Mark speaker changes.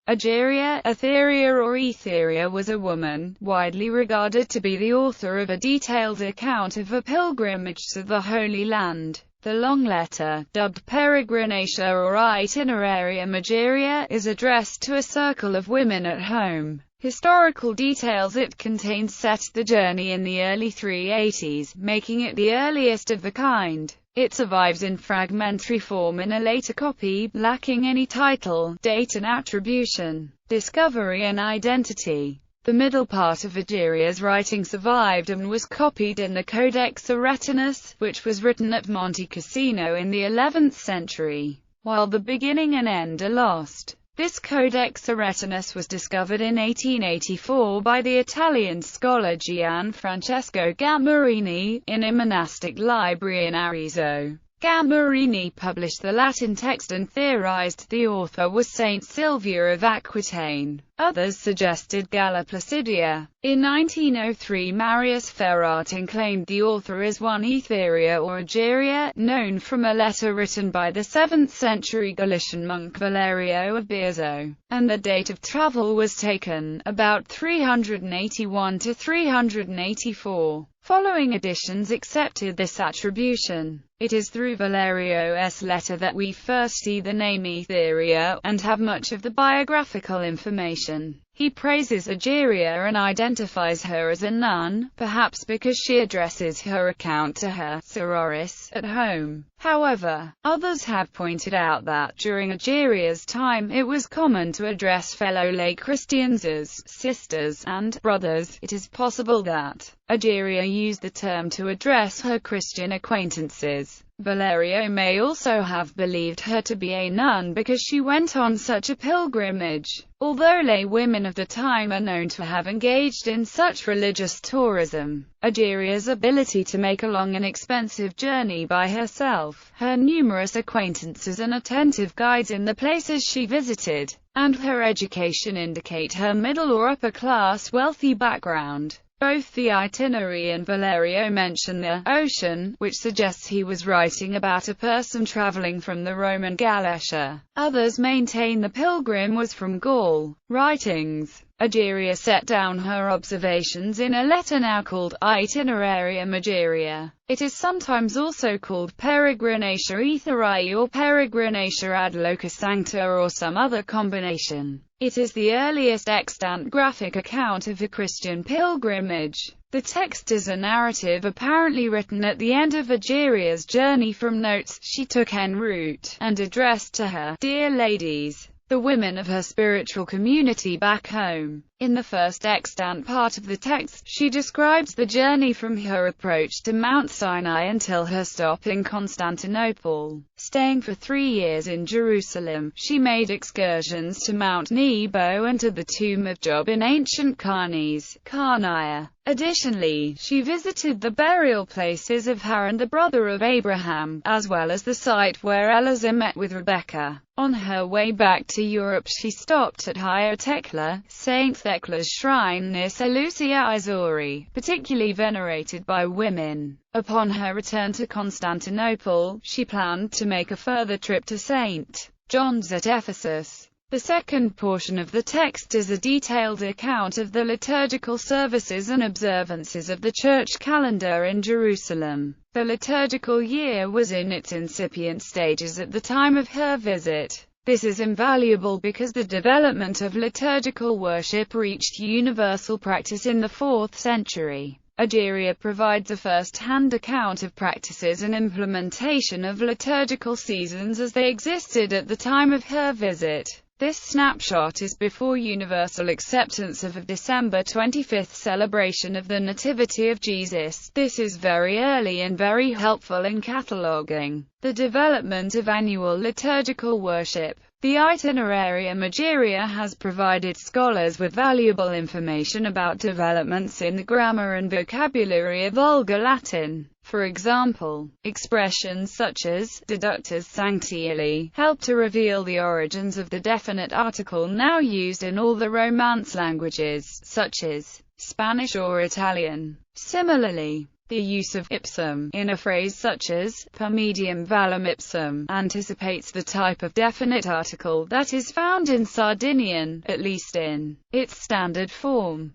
Speaker 1: Egeria, Etheria or Etheria was a woman, widely regarded to be the author of a detailed account of a pilgrimage to the Holy Land. The long letter, dubbed Peregrinatio or Itinerarium Egeria, is addressed to a circle of women at home. Historical details it contains set the journey in the early 380s, making it the earliest of the kind. It survives in fragmentary form in a later copy, lacking any title, date and attribution, discovery and identity. The middle part of Egeria's writing survived and was copied in the Codex Aretinus, which was written at Monte Cassino in the 11th century, while the beginning and end are lost. This Codex Aretinus was discovered in 1884 by the Italian scholar Gianfrancesco Gammarini, in a monastic library in Arezzo. Gammarini published the Latin text and theorized the author was Saint Sylvia of Aquitaine. Others suggested Galla Placidia. In 1903 Marius Ferratin claimed the author as one Etheria or Egeria, known from a letter written by the 7th century Galician monk Valerio of Bierzo, and the date of travel was taken, about 381 to 384. Following editions accepted this attribution. It is through Valerio's letter that we first see the name Etheria, and have much of the biographical information. He praises Egeria and identifies her as a nun, perhaps because she addresses her account to her sororis at home. However, others have pointed out that during Egeria's time it was common to address fellow lay Christians as sisters and brothers. It is possible that Egeria used the term to address her Christian acquaintances. Valerio may also have believed her to be a nun because she went on such a pilgrimage, although lay women of the time are known to have engaged in such religious tourism. Egeria's ability to make a long and expensive journey by herself, her numerous acquaintances and attentive guides in the places she visited, and her education indicate her middle or upper-class wealthy background. Both the itinerary and Valerio mention the ocean, which suggests he was writing about a person traveling from the Roman Galatia. Others maintain the pilgrim was from Gaul. Writings. Egeria set down her observations in a letter now called Itinerarium Egeria. It is sometimes also called Peregrinatio Etheriae or Peregrinatio ad locus sancta or some other combination. It is the earliest extant graphic account of a Christian pilgrimage. The text is a narrative apparently written at the end of Egeria's journey from notes she took en route, and addressed to her dear ladies, the women of her spiritual community back home. In the first extant part of the text, she describes the journey from her approach to Mount Sinai until her stop in Constantinople. Staying for 3 years in Jerusalem, she made excursions to Mount Nebo and to the tomb of Job in ancient Carnea. Additionally, she visited the burial places of Haran the brother of Abraham, as well as the site where Eliezer met with Rebekah. On her way back to Europe she stopped at Hagia Tekla, Saint Thekla's shrine near Seleucia Isori, particularly venerated by women. Upon her return to Constantinople, she planned to make a further trip to St. John's at Ephesus. The second portion of the text is a detailed account of the liturgical services and observances of the church calendar in Jerusalem. The liturgical year was in its incipient stages at the time of her visit. This is invaluable because the development of liturgical worship reached universal practice in the 4th century. Egeria provides a first-hand account of practices and implementation of liturgical seasons as they existed at the time of her visit. This snapshot is before universal acceptance of a December 25th celebration of the Nativity of Jesus. This is very early and very helpful in cataloguing the development of annual liturgical worship. The Itinerarium Egeria has provided scholars with valuable information about developments in the grammar and vocabulary of Vulgar Latin. For example, expressions such as deductus sanctially help to reveal the origins of the definite article now used in all the Romance languages, such as Spanish or Italian. Similarly, The use of ipsum in a phrase such as per medium valem ipsum anticipates the type of definite article that is found in Sardinian, at least in its standard form.